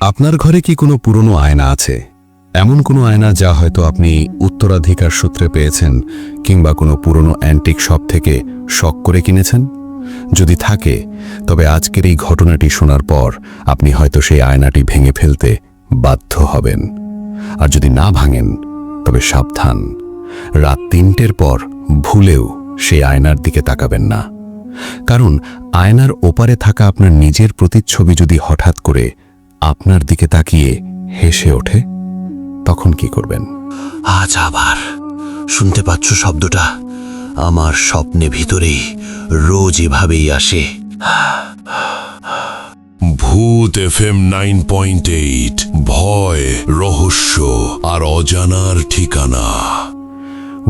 আপনার ঘরে কি কোনো পুরনো আয়না আছে? এমন কোনো আয়না যা হয়তো আপনি উত্তরাধিকার সূত্রে পেয়েছেন কিংবা কোনো পুরনো অ্যান্টিক শপ থেকে শখ করে কিনেছেন? যদি থাকে, তবে আজকের এই ঘটনাটি শোনার পর আপনি হয়তো সেই আয়নাটি ভেঙে ফেলতে বাধ্য হবেন। আর যদি না ভাঙেন, তবে সাবধান, রাত ৩টের পর ভুলেও সেই আয়নার দিকে তাকাবেন না। কারণ আয়নার ওপারে থাকা আপনার নিজের প্রতিচ্ছবি যদি হঠাৎ করে আপনার দিকে তাকিয়ে হেসে ওঠে, তখন কি করবেন? আজ আবার শুনতে পাচ্ছ শব্দটা? আমার স্বপ্নে ভিতরেই রোজ এভাবেই আসে। ভূত FM 9.8, ভয়, রহস্য আর অজানার ঠিকানা।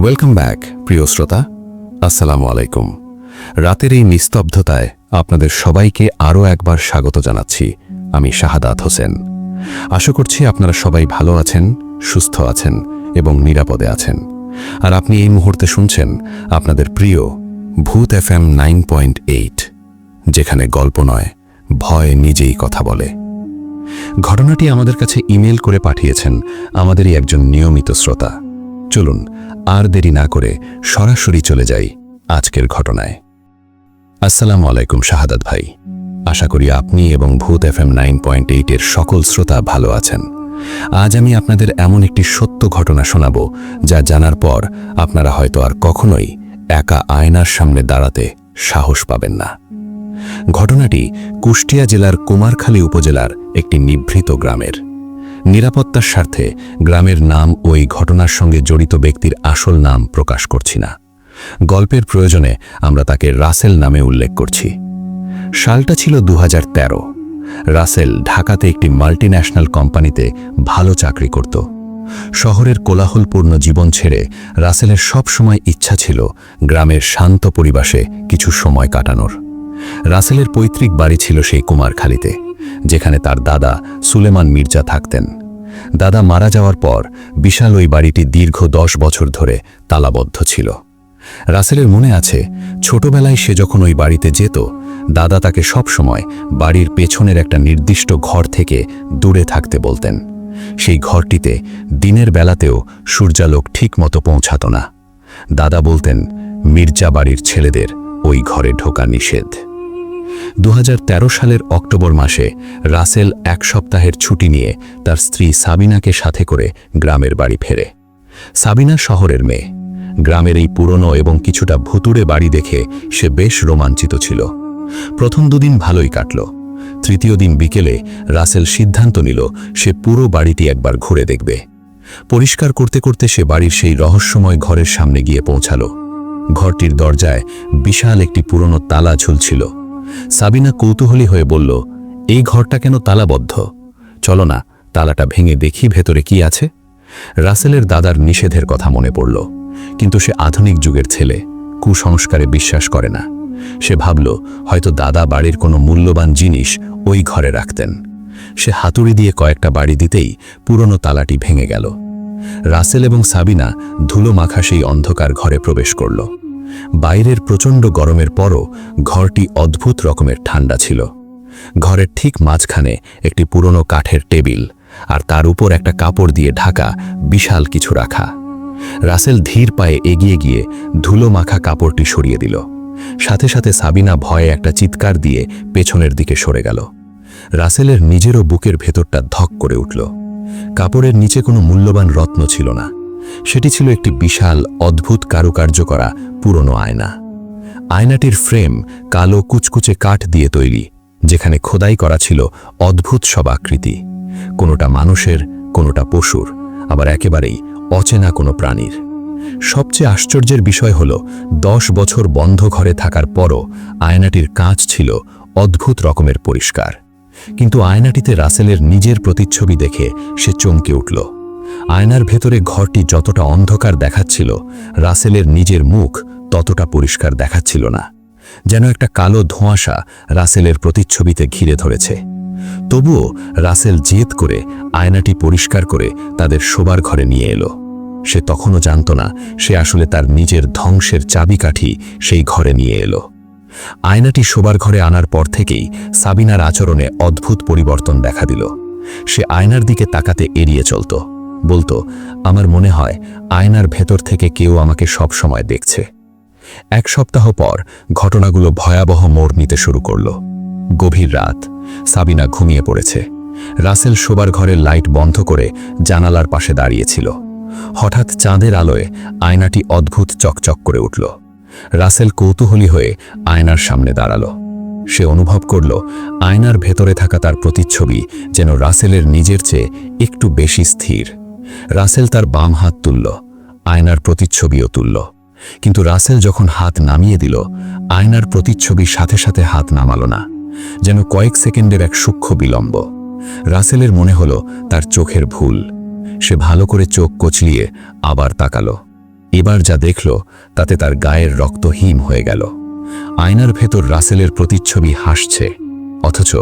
ওয়েলকাম ব্যাক প্রিয় শ্রোতা, আসসালামু আলাইকুম। রাতের এই নিস্তব্ধতায় আপনাদের সবাইকে আরও একবার স্বাগত জানাচ্ছি। আমি শাহাদাত হোসেন। আশা করছি আপনারা সবাই ভালো আছেন, সুস্থ আছেন এবং নিরাপদে আছেন। আর আপনি এই মুহূর্তে শুনছেন আপনাদের প্রিয় ভূত FM 9.8, যেখানে গল্প নয়, ভয় নিজেই কথা বলে। ঘটনাটি আমাদের কাছে ইমেল করে পাঠিয়েছেন আমাদেরই একজন নিয়মিত শ্রোতা। চলুন আর দেরি না করে সরাসরি চলে যাই আজকের ঘটনায়। আসসালামু আলাইকুম শাহাদাত ভাই। আশা করি আপনি এবং ভূত FM 9.8 এর সকল শ্রোতা ভালো আছেন। আজ আমি আপনাদের এমন একটি সত্য ঘটনা শোনাব, যা জানার পর আপনারা হয়তো আর কখনোই একা আয়নার সামনে দাঁড়াতে সাহস পাবেন না। ঘটনাটি কুষ্টিয়া জেলার কুমারখালী উপজেলার একটি নিভৃত গ্রামের। নিরাপত্তার স্বার্থে গ্রামের নাম ও এই ঘটনার সঙ্গে জড়িত ব্যক্তির আসল নাম প্রকাশ করছি না। গল্পের প্রয়োজনে আমরা তাকে রাসেল নামে উল্লেখ করছি। সালটা ছিল 2013। রাসেল ঢাকাতে একটি মাল্টিন্যাশনাল কোম্পানিতে ভালো চাকরি করত। শহরের কোলাহলপূর্ণ জীবন ছেড়ে রাসেলের সব সময় ইচ্ছা ছিল গ্রামের শান্ত পরিবেশে কিছু সময় কাটানোর। রাসেলের পৈতৃক বাড়ি ছিল সেই কুমারখালীতে, যেখানে তার দাদা সুলেমান মির্জা থাকতেন। দাদা মারা যাওয়ার পর বিশাল ওই বাড়িটি দীর্ঘ 10 বছর ধরে তালাবদ্ধ ছিল। রাসেলের মনে আছে, ছোটবেলায় সে যখন ওই বাড়িতে যেত, দাদা তাকে সব সময় বাড়ির পেছনের একটা নির্দিষ্ট ঘর থেকে দূরে থাকতে বলতেন। সেই ঘরটিতে দিনের বেলাতেও সূর্যালোক ঠিক মতো পৌঁছাত না। দাদা বলতেন, মির্জা বাড়ির ছেলেদের ওই ঘরে ঢোকা নিষেধ। 2013 সালের অক্টোবর মাসে রাসেল 1 সপ্তাহের ছুটি নিয়ে তার স্ত্রী সাবিনাকে সাথে করে গ্রামের বাড়ি ফেরে। সাবিনা শহরের মেয়ে। গ্রামের এই পুরনো এবং কিছুটা ভুতুড়ে বাড়ি দেখে সে বেশ রোমাঞ্চিত ছিল। প্রথম 2 দিন ভালোই কাটল। তৃতীয় দিন বিকেলে রাসেল সিদ্ধান্ত নিল সে পুরো বাড়িটি একবার ঘুরে দেখবে। পরিষ্কার করতে করতে সে বাড়ির সেই রহস্যময় ঘরের সামনে গিয়ে পৌঁছাল। ঘরটির দরজায় বিশাল একটি পুরনো তালা ঝুলছিল। সাবিনা কৌতূহলী হয়ে বলল, এই ঘরটা কেন তালাবদ্ধ? চলো না, তালাটা ভেঙে দেখি ভেতরে কি আছে। রাসেলের দাদার নিষেধের কথা মনে পড়ল, কিন্তু সে আধুনিক যুগের ছেলে, কুসংস্কারে বিশ্বাস করে না। সে ভাবল, হয়তো দাদা বাড়ির কোনো মূল্যবান জিনিস ওই ঘরে রাখতেন। সে হাতুড়ি দিয়ে কয়েকটা বাড়ি দিতেই পুরনো তালাটি ভেঙে গেল। রাসেল এবং সাবিনা ধুলো মাখা সেই অন্ধকার ঘরে প্রবেশ করল। বাইরের প্রচণ্ড গরমের পরও ঘরটি অদ্ভুত রকমের ঠান্ডা ছিল। ঘরের ঠিক মাঝখানে একটি পুরনো কাঠের টেবিল, আর তার উপর একটা কাপড় দিয়ে ঢাকা বিশাল কিছু রাখা। রাসেল ধীর পায়ে এগিয়ে গিয়ে ধুলো মাখা কাপড়টি সরিয়ে দিল। সাথে সাথে সাবিনা ভয়ে একটা চিৎকার দিয়ে পেছনের দিকে সরে গেল। রাসেলের নিজেরও বুকের ভেতরটা ধক করে উঠল। কাপড়ের নিচে কোনো মূল্যবান রত্ন ছিল না। সেটি ছিল একটি বিশাল অদ্ভুত কারুকার্য করা পুরনো আয়না। আয়নাটির ফ্রেম কালো কুচকুচে কাঠ দিয়ে তৈরি, যেখানে খোদাই করা ছিল অদ্ভুত সব আকৃতি, কোনোটা মানুষের, কোনোটা পশুর, আবার একেবারেই অচেনা কোনো প্রাণীর। সবচেয়ে আশ্চর্যের বিষয় হল, 10 বছর বন্ধ ঘরে থাকার পরও আয়নাটির কাঁচ ছিল অদ্ভুত রকমের পরিষ্কার। কিন্তু আয়নাটিতে রাসেলের নিজের প্রতিচ্ছবি দেখে সে চমকে উঠল। আয়নার ভেতরে ঘরটি যতটা অন্ধকার দেখাচ্ছিল, রাসেলের নিজের মুখ ততটা পরিষ্কার দেখাচ্ছিল না। যেন একটা কালো ধোঁয়াশা রাসেলের প্রতিচ্ছবিতে ঘিরে ধরেছে। তবুও রাসেল জেদ করে আয়নাটি পরিষ্কার করে তাদের শোবার ঘরে নিয়ে এলো। সে তখনও জানত না সে আসলে তার নিজের ধ্বংসের চাবিকাঠি সেই ঘরে নিয়ে এলো। আয়নাটি শোবার ঘরে আনার পর থেকেই সাবিনার আচরণে অদ্ভুত পরিবর্তন দেখা দিল। সে আয়নার দিকে তাকাতে এড়িয়ে চলত, বলতো, আমার মনে হয় আয়নার ভেতর থেকে কেউ আমাকে সব সময় দেখছে। 1 সপ্তাহ পর ঘটনাগুলো ভয়াবহ মোড় নিতে শুরু করল। গভীর রাত, সাবিনা ঘুমিয়ে পড়েছে। রাসেল শোবার ঘরের লাইট বন্ধ করে জানালার পাশে দাঁড়িয়েছিল। হঠাৎ চাঁদের আলোয় আয়নাটি অদ্ভুত চকচক করে উঠল। রাসেল কৌতূহলী হয়ে আয়নার সামনে দাঁড়ালো। সে অনুভব করল আয়নার ভেতরে থাকা তার প্রতিচ্ছবি যেন রাসেলের নিজের চেয়ে একটু বেশি স্থির। রাসেল তার বাম হাত তুলল, আয়নার প্রতিচ্ছবিও তুলল। কিন্তু রাসেল যখন হাত নামিয়ে দিল, আয়নার প্রতিচ্ছবি সাথে সাথে হাত নামালো না, যেন কয়েক সেকেন্ডের এক সূক্ষ্ম বিলম্ব। রাসেলের মনে হলো তার চোখের ভুল। সে ভালো করে চোখ কচলিয়ে আবার তাকালো। এবার যা দেখল তাতে তার গায়ের রক্ত হিম হয়ে গেল। আয়নার ভেতর রাসেলের প্রতিচ্ছবি হাসছে, অথচ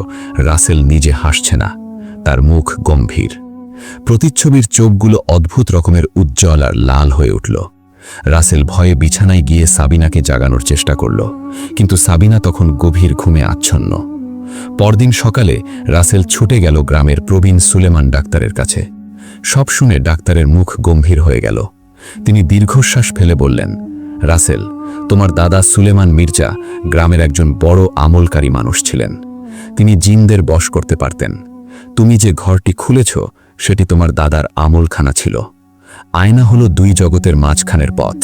রাসেল নিজে হাসছে না, তার মুখ গম্ভীর। প্রতিচ্ছবির চোখগুলো অদ্ভুত রকমের উজ্জ্বল আর লাল হয়ে উঠল। রাসেল ভয়ে বিছানায় গিয়ে সাবিনাকে জাগানোর চেষ্টা করল, কিন্তু সাবিনা তখন গভীর ঘুমে আচ্ছন্ন। পরদিন সকালে রাসেল ছুটে গেল গ্রামের প্রবীণ সুলেমান ডাক্তারের কাছে। সব শুনে ডাক্তারের মুখ গম্ভীর হয়ে গেল। তিনি দীর্ঘশ্বাস ফেলে বললেন, রাসেল, তোমার দাদা সুলেমান মির্জা গ্রামের একজন বড় আমলকারী মানুষ ছিলেন। তিনি জিনদের বশ করতে পারতেন। তুমি যে ঘরটি খুলেছ সেটি তোমার দাদার আমলখানা ছিল। আয়না হলো 2 জগতের মাঝখানের পথ।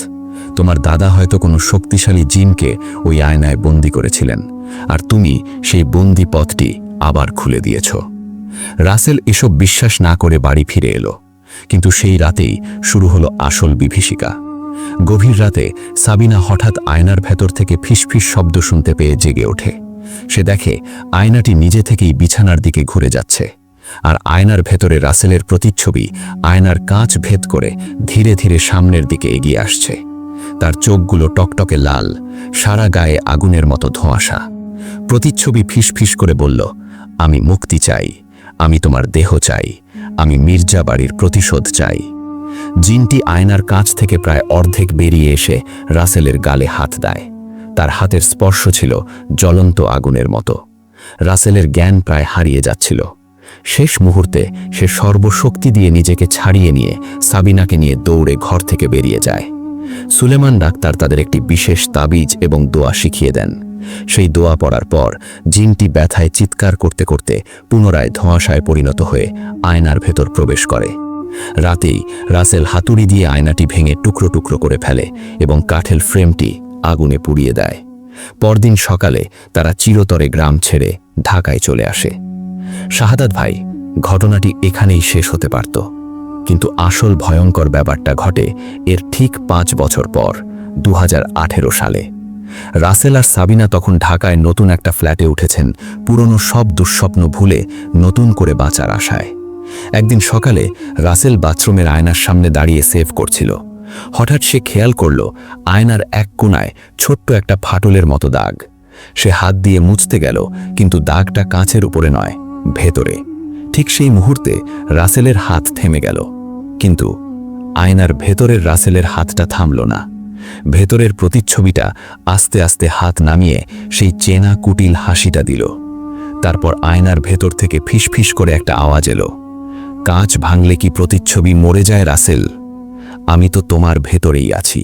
তোমার দাদা হয়তো কোনো শক্তিশালী জিনকে ওই আয়নায় বন্দী করেছিলেন, আর তুমি সেই বন্দী পথটি আবার খুলে দিয়েছ। রাসেল এসব বিশ্বাস না করে বাড়ি ফিরে এলো, কিন্তু সেই রাতেই শুরু হলো আসল বিভীষিকা। গভীর রাতে সাবিনা হঠাৎ আয়নার ভেতর থেকে ফিসফিস শব্দ শুনতে পেয়ে জেগে ওঠে। সে দেখে আয়নাটি নিজে থেকেই বিছানার দিকে ঘুরে যাচ্ছে, আর আয়নার ভেতরে রাসেলের প্রতিচ্ছবি আয়নার কাঁচ ভেদ করে ধীরে ধীরে সামনের দিকে এগিয়ে আসছে। তার চোখগুলো টকটকে লাল, সারা গায়ে আগুনের মতো ধোঁয়াশা। প্রতিচ্ছবি ফিসফিস করে বলল, আমি মুক্তি চাই, আমি তোমার দেহ চাই, আমি মির্জা বাড়ির প্রতিশোধ চাই। জিনটি আয়নার কাঁচ থেকে প্রায় অর্ধেক বেরিয়ে এসে রাসেলের গালে হাত দেয়। তার হাতের স্পর্শ ছিল জ্বলন্ত আগুনের মতো। রাসেলের জ্ঞান প্রায় হারিয়ে যাচ্ছিল। শেষ মুহূর্তে সে সর্বশক্তি দিয়ে নিজেকে ছাড়িয়ে নিয়ে সাবিনাকে নিয়ে দৌড়ে ঘর থেকে বেরিয়ে যায়। সুলেমান ডাক্তার তাদের একটি বিশেষ তাবিজ এবং দোয়া শিখিয়ে দেন। সেই দোয়া পড়ার পর জিনটি ব্যথায় চিৎকার করতে করতে পুনরায় ধোঁয়াশায় পরিণত হয়ে আয়নার ভেতর প্রবেশ করে। রাতেই রাসেল হাতুড়ি দিয়ে আয়নাটি ভেঙে টুকরো টুকরো করে ফেলে এবং কাঠের ফ্রেমটি আগুনে পুড়িয়ে দেয়। পরদিন সকালে তারা চিরতরে গ্রাম ছেড়ে ঢাকায় চলে আসে। শাহাদাত ভাই, ঘটনাটি এখানেই শেষ হতে পারত, কিন্তু আসল ভয়ঙ্কর ব্যাপারটা ঘটে এর ঠিক 5 বছর পর, 2018 সালে। রাসেল আর সাবিনা তখন ঢাকায় নতুন একটা ফ্ল্যাটে উঠেছেন, পুরনো সব দুঃস্বপ্ন ভুলে নতুন করে বাঁচার আশায়। একদিন সকালে রাসেল বাথরুমের আয়নার সামনে দাঁড়িয়ে সেভ করছিল। হঠাৎ সে খেয়াল করল আয়নার এক কোণায় ছোট্ট একটা ফাটলের মতো দাগ। সে হাত দিয়ে মুছতে গেল, কিন্তু দাগটা কাঁচের উপরে নয়, ভেতরে। ঠিক সেই মুহূর্তে রাসেলের হাত থেমে গেল, কিন্তু আয়নার ভেতরের রাসেলের হাতটা থামল না। ভেতরের প্রতিচ্ছবিটা আস্তে আস্তে হাত নামিয়ে সেই চেনা কুটিল হাসিটা দিল। তারপর আয়নার ভেতর থেকে ফিসফিস করে একটা আওয়াজ এলো, কাঁচ ভাঙলে কি প্রতিচ্ছবি মরে যায় রাসেল? আমি তো তোমার ভেতরেই আছি।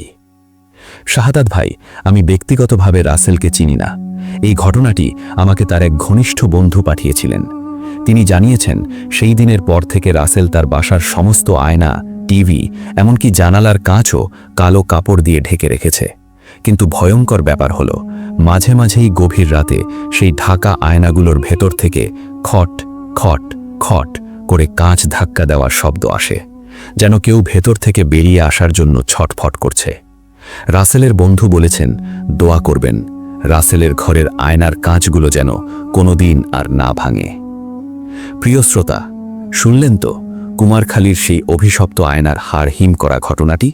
শাহাদাত ভাই, আমি ব্যক্তিগতভাবে রাসেলকে চিনি না। এই ঘটনাটি আমাকে তার এক ঘনিষ্ঠ বন্ধু পাঠিয়েছিলেন। তিনি জানিয়েছেন সেই দিনের পর থেকে রাসেল তার বাসার সমস্ত আয়না, টিভি, এমনকি জানালার কাঁচও কালো কাপড় দিয়ে ঢেকে রেখেছে। কিন্তু ভয়ঙ্কর ব্যাপার হলো, মাঝে মাঝেই গভীর রাতে সেই ঢাকা আয়নাগুলোর ভেতর থেকে খট খট খট করে কাঁচ ধাক্কা দেওয়ার শব্দ আসে, যেন কেউ ভেতর থেকে বেরিয়ে আসার জন্য ছটফট করছে। রাসেলের বন্ধু বলেছেন, দোয়া করবেন রাসেলের ঘরের আয়নার কাঁচগুলো যেন কোনোদিন আর না ভাঙে। প্রিয় শ্রোতা, শুনলেন তো কুমারখালীর সেই অভিশপ্ত আয়নার হাড় হিম করা ঘটনাটি?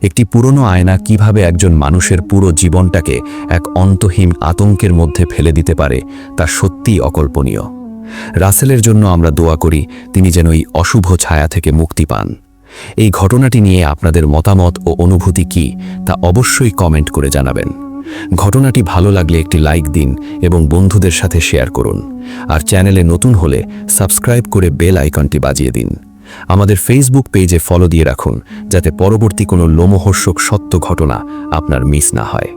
একটি পুরনো আয়না কিভাবে একজন মানুষের পুরো জীবনটাকে এক অন্তহীন আতঙ্কের মধ্যে ফেলে দিতে পারে, তা সত্যিই অকল্পনীয়। রাসেলের জন্য আমরা দোয়া করি তিনি যেন এই অশুভ ছায়া থেকে মুক্তি পান। এই ঘটনাটি নিয়ে আপনাদের মতামত ও অনুভূতি কি তা অবশ্যই কমেন্ট করে জানাবেন। ঘটনাটি ভালো লাগলে একটি লাইক দিন এবং বন্ধুদের সাথে শেয়ার করুন। আর চ্যানেলে নতুন হলে সাবস্ক্রাইব করে বেল আইকনটি বাজিয়ে দিন। আমাদের ফেসবুক পেজে ফলো দিয়ে রাখুন, যাতে পরবর্তী কোনো লোমহর্ষক সত্য ঘটনা আপনার মিস না হয়।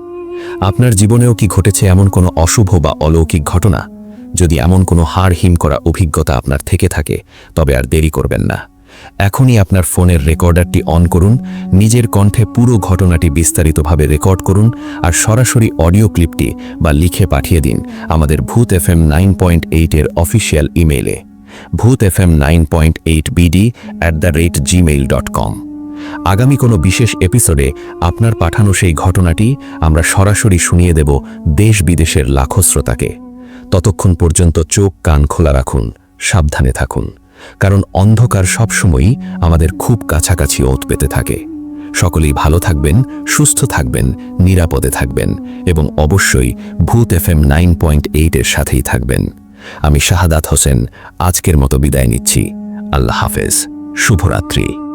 আপনার জীবনেও কি ঘটেছে এমন কোনো অশুভ বা অলৌকিক ঘটনা? যদি এমন কোনো হাড় হিম করা অভিজ্ঞতা আপনার থেকে থাকে, তবে আর দেরি করবেন না। এখনই আপনার ফোনের রেকর্ডারটি অন করুন, নিজের কণ্ঠে পুরো ঘটনাটি বিস্তারিতভাবে রেকর্ড করুন আর সরাসরি অডিও ক্লিপটি বা লিখে পাঠিয়ে দিন আমাদের ভূত FM 9.8 এর অফিসিয়াল ইমেইলে bhutfm9.8bd@gmail.com। আগামী কোনো বিশেষ এপিসোডে আপনার পাঠানো সেই ঘটনাটি আমরা সরাসরি শুনিয়ে দেব দেশ বিদেশের লাখো শ্রোতাকে। ততক্ষণ পর্যন্ত চোখ কান খোলা রাখুন, সাবধানে থাকুন, কারণ অন্ধকার সবসময়ই আমাদের খুব কাছাকাছি ওত পেতে থাকে। সকলেই ভালো থাকবেন, সুস্থ থাকবেন, নিরাপদে থাকবেন এবং অবশ্যই ভূত FM 9.8 এর সাথেই থাকবেন। আমি শাহাদাত হোসেন আজকের মতো বিদায় নিচ্ছি। আল্লাহ হাফেজ, শুভরাত্রি।